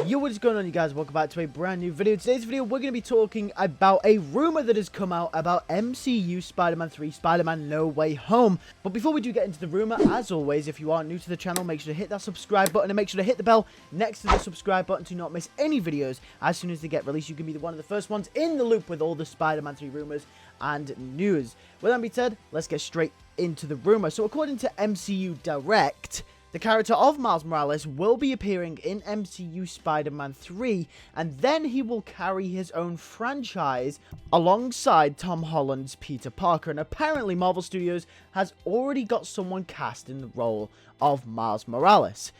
Yo, what is going on, you guys? Welcome back to a brand new video. Today's video, we're going to be talking about a rumor that has come out about MCU Spider-Man 3, Spider-Man No Way Home. But before we do get into the rumor, as always, if you are new to the channel, make sure to hit that subscribe button and make sure to hit the bell next to the subscribe button to not miss any videos. As soon as they get released, you can be one of the first ones in the loop with all the Spider-Man 3 rumors and news. With that being said, let's get straight into the rumor. So according to MCU Direct, the character of Miles Morales will be appearing in MCU Spider-Man 3, and then he will carry his own franchise alongside Tom Holland's Peter Parker. And apparently Marvel Studios has already got someone cast in the role of Miles Morales.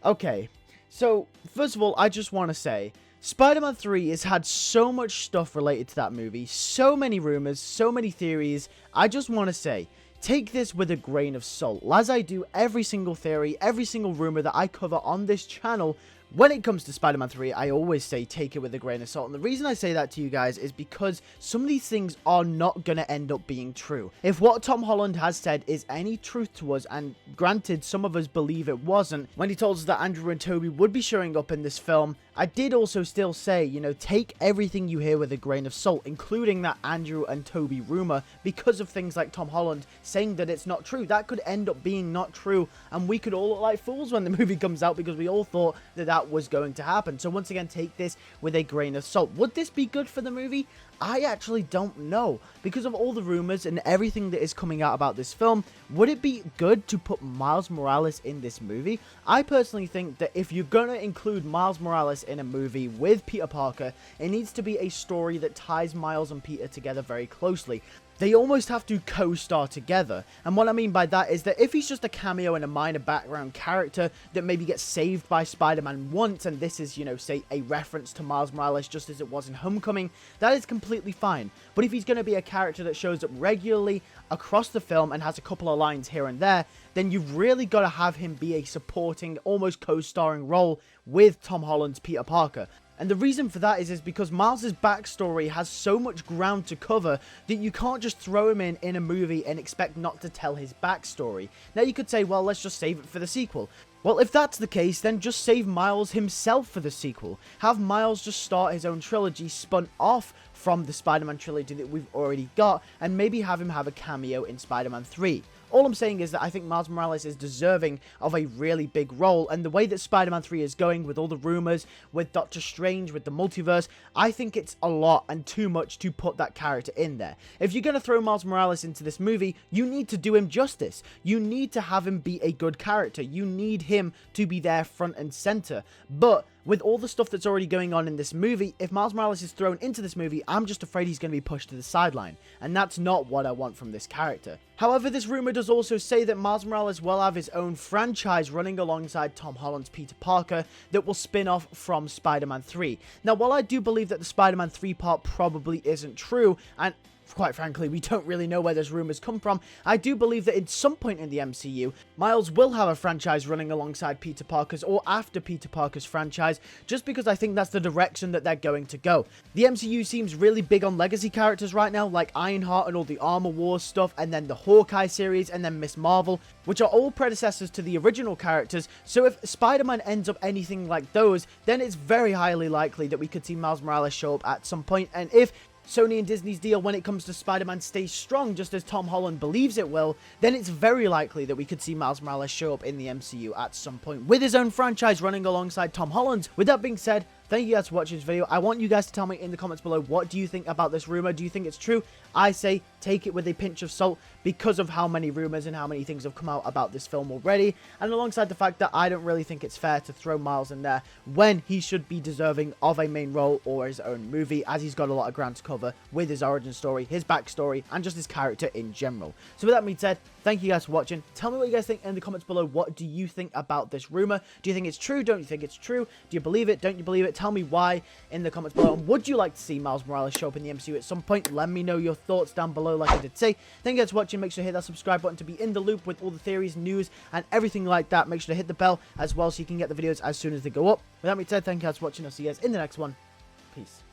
Okay, so first of all, I just want to say, Spider-Man 3 has had so much stuff related to that movie, so many rumors, so many theories. I just want to say, take this with a grain of salt, as I do every single theory, every single rumor that I cover on this channel. When it comes to Spider-Man 3, I always say take it with a grain of salt. And the reason I say that to you guys is because some of these things are not going to end up being true. If what Tom Holland has said is any truth to us, and granted some of us believe it wasn't, when he told us that Andrew and Toby would be showing up in this film, I did also still say, you know, take everything you hear with a grain of salt, including that Andrew and Toby rumor, because of things like Tom Holland saying that it's not true. That could end up being not true, and we could all look like fools when the movie comes out because we all thought that that was going to happen. So once again, take this with a grain of salt. Would this be good for the movie? I actually don't know. Because of all the rumors and everything that is coming out about this film, would it be good to put Miles Morales in this movie? I personally think that if you're going to include Miles Morales in a movie with Peter Parker, it needs to be a story that ties Miles and Peter together very closely. They almost have to co-star together. And what I mean by that is that if he's just a cameo and a minor background character that maybe gets saved by Spider-Man once, and this is, you know, say a reference to Miles Morales just as it was in Homecoming, that is completely fine. But if he's going to be a character that shows up regularly across the film and has a couple of lines here and there, then you've really got to have him be a supporting, almost co-starring role with Tom Holland's Peter Parker. And the reason for that is because Miles' backstory has so much ground to cover that you can't just throw him in a movie and expect not to tell his backstory. Now you could say, well, let's just save it for the sequel. Well, if that's the case, then just save Miles himself for the sequel. Have Miles just start his own trilogy spun off from the Spider-Man trilogy that we've already got, and maybe have him have a cameo in Spider-Man 3. All I'm saying is that I think Miles Morales is deserving of a really big role, and the way that Spider-Man 3 is going with all the rumors, with Doctor Strange, with the multiverse, I think it's a lot and too much to put that character in there. If you're going to throw Miles Morales into this movie, you need to do him justice. You need to have him be a good character. You need him to be there front and center. But with all the stuff that's already going on in this movie, if Miles Morales is thrown into this movie, I'm just afraid he's going to be pushed to the sideline. And that's not what I want from this character. However, this rumor does also say that Miles Morales will have his own franchise running alongside Tom Holland's Peter Parker that will spin off from Spider-Man 3. Now, while I do believe that the Spider-Man 3 part probably isn't true, and quite frankly, we don't really know where those rumors come from, I do believe that at some point in the MCU, Miles will have a franchise running alongside Peter Parker's or after Peter Parker's franchise, just because I think that's the direction that they're going to go. The MCU seems really big on legacy characters right now, like Ironheart and all the Armor Wars stuff, and then the Hawkeye series, and then Miss Marvel, which are all predecessors to the original characters. So if Spider-Man ends up anything like those, then it's very highly likely that we could see Miles Morales show up at some point. And if Sony and Disney's deal when it comes to Spider-Man stays strong, just as Tom Holland believes it will, then it's very likely that we could see Miles Morales show up in the MCU at some point, with his own franchise running alongside Tom Holland's. With that being said, thank you guys for watching this video. I want you guys to tell me in the comments below, what do you think about this rumor? Do you think it's true? I say take it with a pinch of salt because of how many rumors and how many things have come out about this film already, and alongside the fact that I don't really think it's fair to throw Miles in there when he should be deserving of a main role or his own movie, as he's got a lot of ground to cover with his origin story, his backstory, and just his character in general. So with that being said, thank you guys for watching. Tell me what you guys think in the comments below. What do you think about this rumor? Do you think it's true? Don't you think it's true? Do you believe it? Don't you believe it? Tell me why in the comments below. And would you like to see Miles Morales show up in the MCU at some point? Let me know your thoughts down below, like I did say. Thank you guys for watching. Make sure to hit that subscribe button to be in the loop with all the theories, news, and everything like that. Make sure to hit the bell as well so you can get the videos as soon as they go up. With that being said, thank you guys for watching. I'll see you guys in the next one. Peace.